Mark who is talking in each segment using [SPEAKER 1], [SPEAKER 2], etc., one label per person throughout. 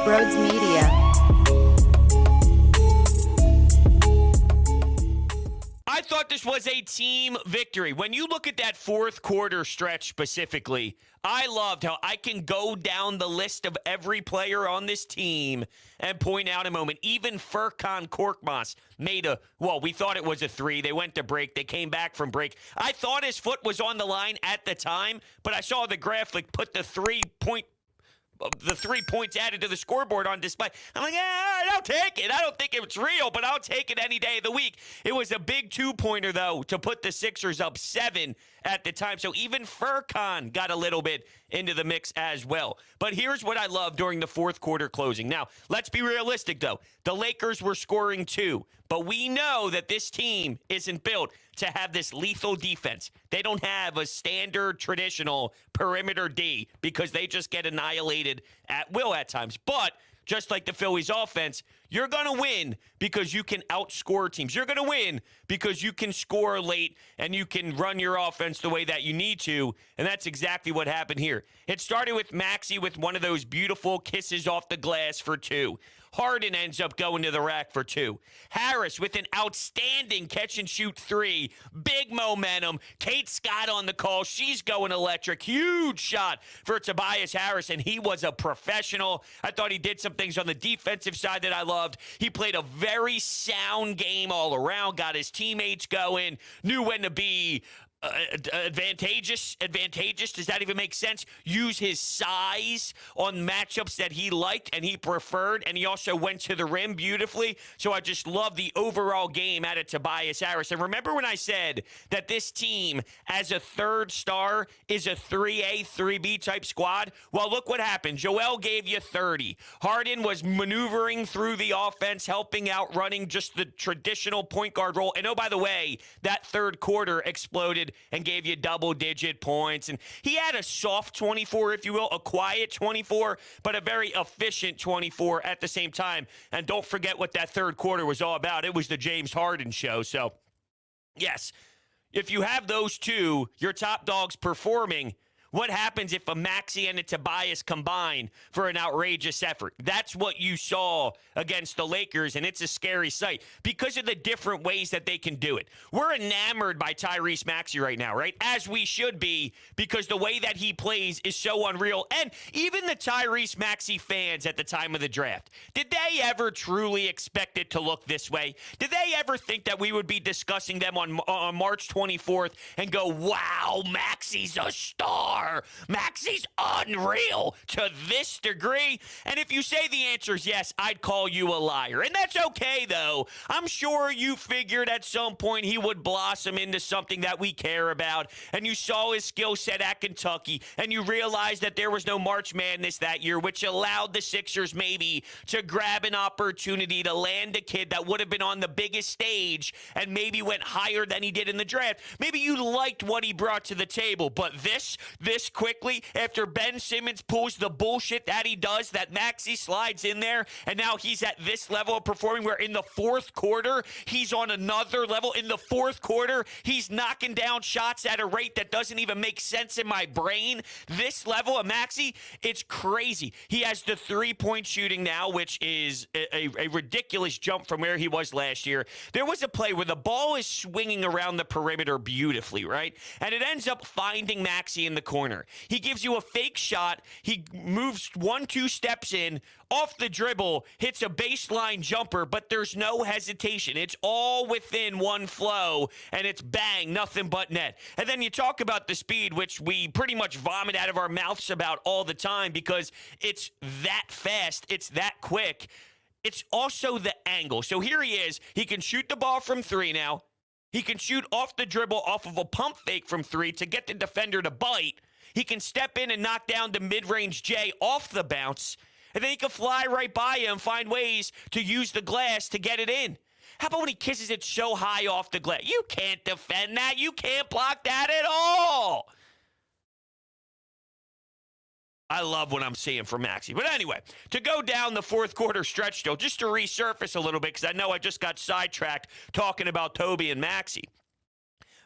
[SPEAKER 1] Brodes Media.
[SPEAKER 2] I thought this was a team victory. When you look at that fourth quarter stretch specifically, I loved how I can go down the list of every player on this team and point out a moment. Even Furkan Korkmaz made we thought it was a three. They went to break. They came back from break. I thought his foot was on the line at the time, but I saw the graphic put the 3 points added to the scoreboard on display. I'm like, all right, I'll take it. I don't think it's real, but I'll take it any day of the week. It was a big two-pointer, though, to put the Sixers up 7 at the time. So even Furkan got a little bit into the mix as well. But here's what I love during the fourth quarter closing. Now, let's be realistic, though. The Lakers were scoring 2, but we know that this team isn't built to have this lethal defense. They don't have a standard traditional perimeter D because they just get annihilated at will at times. But just like the Phillies offense, you're going to win because you can outscore teams. You're going to win because you can score late and you can run your offense the way that you need to, and that's exactly what happened here. It started with Maxey with one of those beautiful kisses off the glass for 2. Harden ends up going to the rack for 2. Harris with an outstanding catch-and-shoot 3. Big momentum. Kate Scott on the call. She's going electric. Huge shot for Tobias Harris, and he was a professional. I thought he did some things on the defensive side that I loved. He played a very sound game all around, got his teammates going, knew when to be advantageous. Does that even make sense? Use his size on matchups that he liked and he preferred, and he also went to the rim beautifully. So I just love the overall game out of Tobias Harris. And remember when I said that this team, as a third star, is a 3A, 3B type squad? Well, look what happened. Joel gave you 30. Harden was maneuvering through the offense, helping out, running just the traditional point guard role. And oh, by the way, that third quarter exploded and gave you double-digit points. And he had a soft 24, if you will, a quiet 24, but a very efficient 24 at the same time. And don't forget what that third quarter was all about. It was the James Harden show. So, yes, if you have those two, your top dogs performing, what happens if a Maxey and a Tobias combine for an outrageous effort? That's what you saw against the Lakers, and it's a scary sight because of the different ways that they can do it. We're enamored by Tyrese Maxey right now, right? As we should be, because the way that he plays is so unreal. And even the Tyrese Maxey fans at the time of the draft, did they ever truly expect it to look this way? Did they ever think that we would be discussing them on March 24th and go, wow, Maxey's a star? Maxey's unreal to this degree. And if you say the answer is yes, I'd call you a liar. And that's okay, though. I'm sure you figured at some point he would blossom into something that we care about. And you saw his skill set at Kentucky. And you realized that there was no March Madness that year, which allowed the Sixers maybe to grab an opportunity to land a kid that would have been on the biggest stage and maybe went higher than he did in the draft. Maybe you liked what he brought to the table, but this quickly, after Ben Simmons pulls the bullshit that he does, that Maxey slides in there, and now he's at this level of performing where in the fourth quarter, he's on another level. In the fourth quarter, he's knocking down shots at a rate that doesn't even make sense in my brain. This level of Maxey, it's crazy. He has the three-point shooting now, which is a ridiculous jump from where he was last year. There was a play where the ball is swinging around the perimeter beautifully, right? And it ends up finding Maxey in the corner. He gives you a fake shot. He moves 1-2 steps in, off the dribble, hits a baseline jumper, but there's no hesitation. It's all within one flow, and it's bang, nothing but net. And then you talk about the speed, which we pretty much vomit out of our mouths about all the time because it's that fast, it's that quick. It's also the angle. So here he is. He can shoot the ball from 3 now. He can shoot off the dribble off of a pump fake from 3 to get the defender to bite. He can step in and knock down the mid-range J off the bounce. And then he can fly right by you and find ways to use the glass to get it in. How about when he kisses it so high off the glass? You can't defend that. You can't block that at all. I love what I'm seeing from Maxey. But anyway, to go down the fourth quarter stretch still, just to resurface a little bit, because I know I just got sidetracked talking about Toby and Maxey.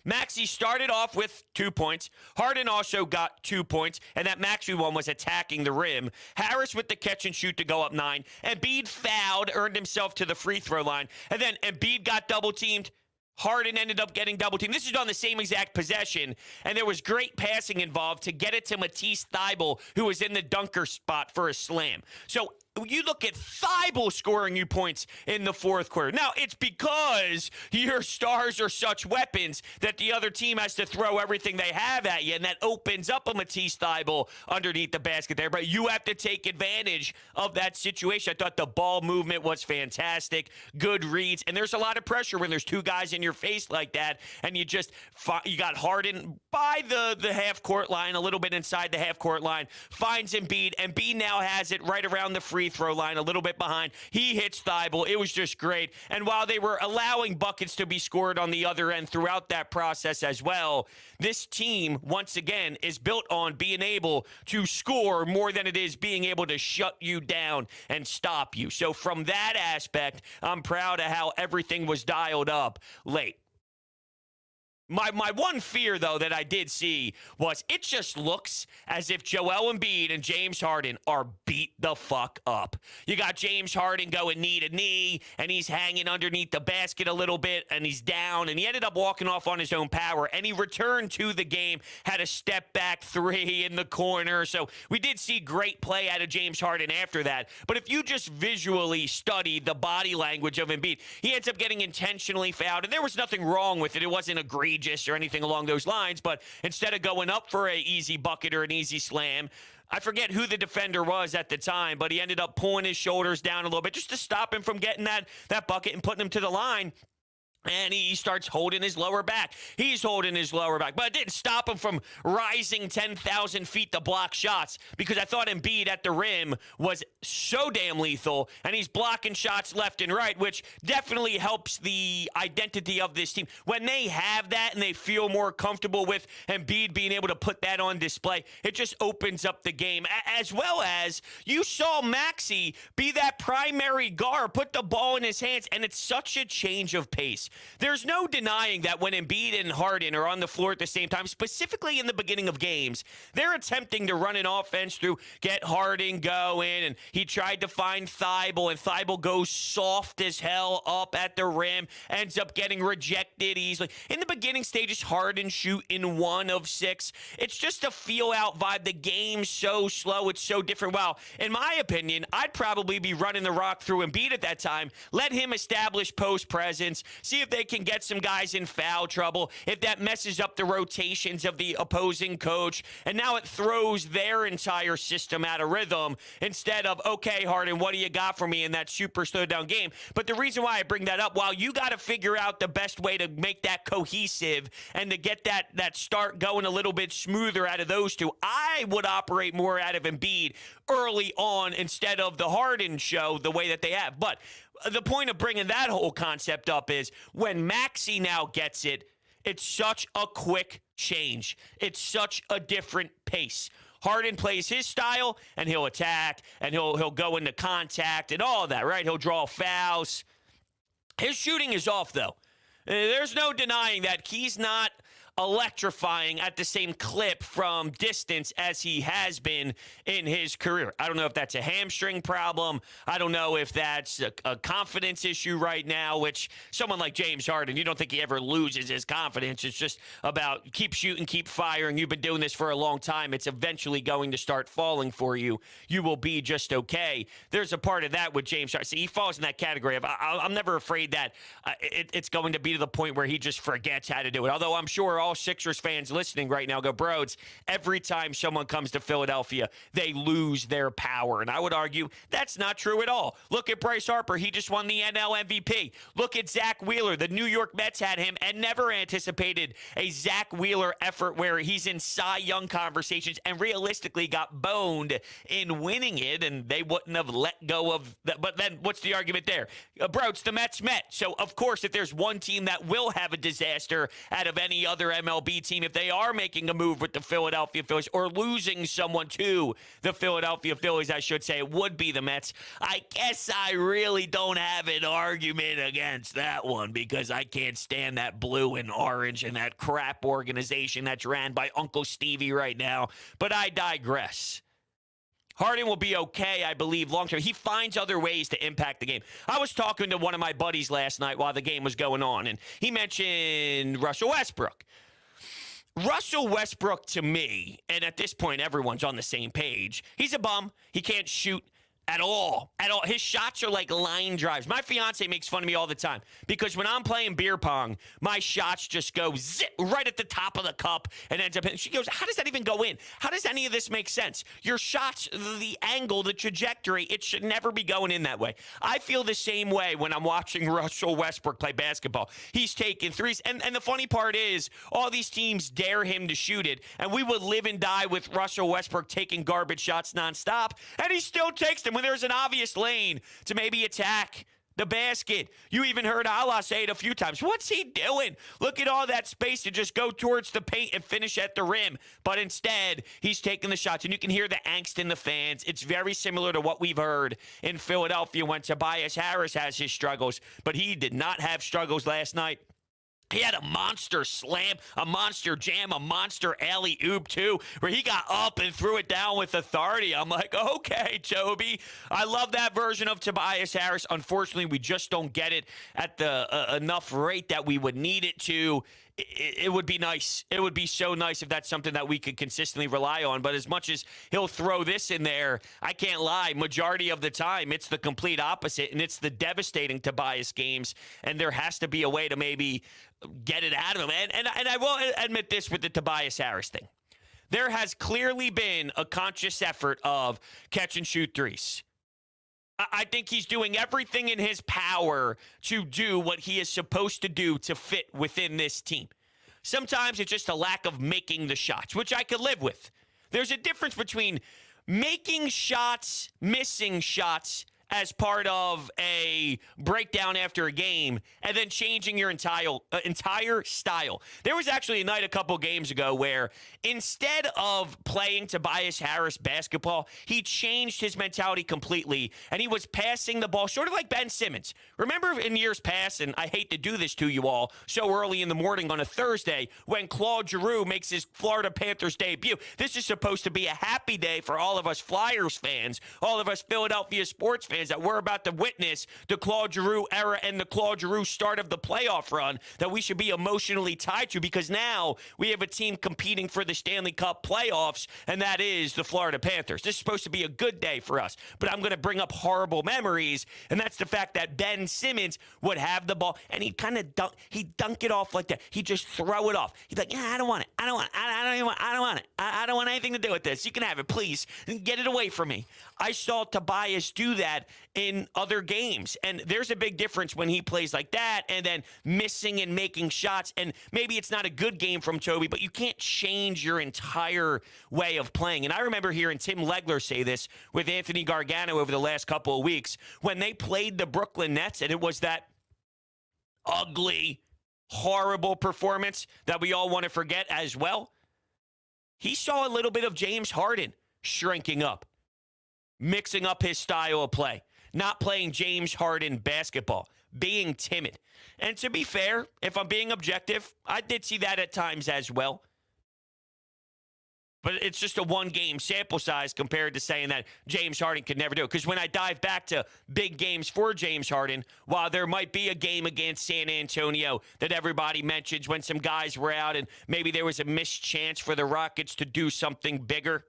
[SPEAKER 2] Maxey started off with 2 points. Harden also got 2 points, and that Maxey one was attacking the rim. Harris with the catch and shoot to go up 9. Embiid fouled, earned himself to the free throw line, and then Embiid got double teamed. Harden ended up getting double teamed. This is on the same exact possession, and there was great passing involved to get it to Matisse Thybulle, who was in the dunker spot for a slam. So you look at Thybulle scoring you points in the fourth quarter. Now, it's because your stars are such weapons that the other team has to throw everything they have at you, and that opens up a Matisse Thybulle underneath the basket there. But you have to take advantage of that situation. I thought the ball movement was fantastic, good reads, and there's a lot of pressure when there's two guys in your face like that, and you got Harden by the half-court line, a little bit inside the half-court line, finds Embiid. Embiid now has it right around the free throw line, a little bit behind. He hits Thybulle. It was just great. And while they were allowing buckets to be scored on the other end throughout that process as well, this team, once again, is built on being able to score more than it is being able to shut you down and stop you. So from that aspect, I'm proud of how everything was dialed up late. My one fear, though, that I did see was it just looks as if Joel Embiid and James Harden are beat the fuck up. You got James Harden going knee to knee, and he's hanging underneath the basket a little bit, and he's down, and he ended up walking off on his own power, and he returned to the game, had a step-back three in the corner. So we did see great play out of James Harden after that. But if you just visually study the body language of Embiid, he ends up getting intentionally fouled, and there was nothing wrong with it. It wasn't egregious or anything along those lines, but instead of going up for an easy bucket or an easy slam, I forget who the defender was at the time, but he ended up pulling his shoulders down a little bit just to stop him from getting that bucket and putting him to the line. And he starts holding his lower back. He's holding his lower back. But it didn't stop him from rising 10,000 feet to block shots, because I thought Embiid at the rim was so damn lethal, and he's blocking shots left and right, which definitely helps the identity of this team. When they have that and they feel more comfortable with Embiid being able to put that on display, it just opens up the game. As well as you saw Maxey be that primary guard, put the ball in his hands, and it's such a change of pace. There's no denying that when Embiid and Harden are on the floor at the same time, specifically in the beginning of games, they're attempting to run an offense through, get Harden going, and he tried to find Thybulle, and Thybulle goes soft as hell up at the rim, ends up getting rejected easily. In the beginning stages, Harden shoot in 1 of 6. It's just a feel-out vibe. The game's so slow. It's so different. Well, in my opinion, I'd probably be running the rock through Embiid at that time. Let him establish post presence, see if they can get some guys in foul trouble, if that messes up the rotations of the opposing coach, and now it throws their entire system out of rhythm instead of, okay, Harden, what do you got for me in that super slow down game? But the reason why I bring that up, while you got to figure out the best way to make that cohesive and to get that start going a little bit smoother out of those two, I would operate more out of Embiid early on instead of the Harden show the way that they have. But the point of bringing that whole concept up is when Maxey now gets it, it's such a quick change. It's such a different pace. Harden plays his style, and he'll attack, and he'll go into contact and all of that, right? He'll draw fouls. His shooting is off, though. There's no denying that he's not electrifying at the same clip from distance as he has been in his career. I don't know if that's a hamstring problem. I don't know if that's a confidence issue right now, which someone like James Harden, you don't think he ever loses his confidence. It's just about keep shooting, keep firing. You've been doing this for a long time. It's eventually going to start falling for you. You will be just okay. There's a part of that with James Harden. See, he falls in that category of I'm never afraid that it's going to be to the point where he just forgets how to do it. Although I'm sure all Sixers fans listening right now go, Brodes, every time someone comes to Philadelphia, they lose their power. And I would argue that's not true at all. Look at Bryce Harper. He just won the NL MVP. Look at Zach Wheeler. The New York Mets had him and never anticipated a Zach Wheeler effort where he's in Cy Young conversations and realistically got boned in winning it, and they wouldn't have let go of that. But then what's the argument there? Brodes, the Mets met. So, of course, if there's one team that will have a disaster out of any other MLB team, if they are making a move with the Philadelphia Phillies or losing someone to the Philadelphia Phillies, I should say, it would be the Mets. I guess I really don't have an argument against that one because I can't stand that blue and orange and that crap organization that's ran by Uncle Stevie right now. But I digress. Harden will be okay, I believe, long-term. He finds other ways to impact the game. I was talking to one of my buddies last night while the game was going on, and he mentioned Russell Westbrook. Russell Westbrook, to me, and at this point everyone's on the same page, he's a bum. He can't shoot at all. At all. His shots are like line drives. My fiance makes fun of me all the time because when I'm playing beer pong, my shots just go zip right at the top of the cup and ends up. She goes, how does that even go in? How does any of this make sense? Your shots, the angle, the trajectory, it should never be going in that way. I feel the same way when I'm watching Russell Westbrook play basketball. He's taking threes. And the funny part is all these teams dare him to shoot it. And we would live and die with Russell Westbrook taking garbage shots nonstop. And he still takes them when there's an obvious lane to maybe attack the basket. You even heard Allah say it a few times. What's he doing? Look at all that space to just go towards the paint and finish at the rim. But instead, he's taking the shots. And you can hear the angst in the fans. It's very similar to what we've heard in Philadelphia when Tobias Harris has his struggles. But he did not have struggles last night. He had a monster slam, a monster jam, a monster alley-oop, too, where he got up and threw it down with authority. I'm like, okay, Toby. I love that version of Tobias Harris. Unfortunately, we just don't get it at the enough rate that we would need it to. It would be nice. It would be so nice if that's something that we could consistently rely on. But as much as he'll throw this in there, I can't lie. Majority of the time, it's the complete opposite, and it's the devastating Tobias games. And there has to be a way to maybe get it out of him. And I will admit this with the Tobias Harris thing. There has clearly been a conscious effort of catch and shoot threes. I think he's doing everything in his power to do what he is supposed to do to fit within this team. Sometimes it's just a lack of making the shots, which I could live with. There's a difference between making shots, missing shots as part of a breakdown after a game, and then changing your entire style. There was actually a night a couple games ago where instead of playing Tobias Harris basketball, he changed his mentality completely, and he was passing the ball sort of like Ben Simmons. Remember in years past, and I hate to do this to you all so early in the morning on a Thursday, when Claude Giroux makes his Florida Panthers debut. This is supposed to be a happy day for all of us Flyers fans, all of us Philadelphia sports fans, that we're about to witness the Claude Giroux era and the Claude Giroux start of the playoff run that we should be emotionally tied to, because now we have a team competing for the Stanley Cup playoffs, and that is the Florida Panthers. This is supposed to be a good day for us, but I'm going to bring up horrible memories, and that's the fact that Ben Simmons would have the ball, and he'd kind of dunk it off like that. He'd just throw it off. He'd be like, yeah, I don't want it. I don't want it. I don't want it. I don't want anything to do with this. You can have it, please. Get it away from me. I saw Tobias do that in other games, and there's a big difference when he plays like that and then missing and making shots. And maybe it's not a good game from Toby, but you can't change your entire way of playing. And I remember hearing Tim Legler say this with Anthony Gargano over the last couple of weeks when they played the Brooklyn Nets, and it was that ugly, horrible performance that we all want to forget as well. He saw a little bit of James Harden shrinking up, mixing up his style of play, not playing James Harden basketball, being timid. And to be fair, if I'm being objective, I did see that at times as well. But it's just a one-game sample size compared to saying that James Harden could never do it. Because when I dive back to big games for James Harden, while there might be a game against San Antonio that everybody mentions when some guys were out and maybe there was a missed chance for the Rockets to do something bigger,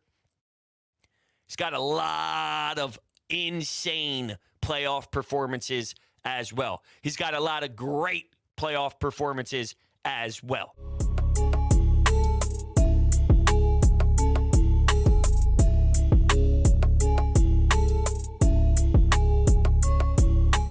[SPEAKER 2] he's got a lot of insane playoff performances as well. He's got a lot of great playoff performances as well.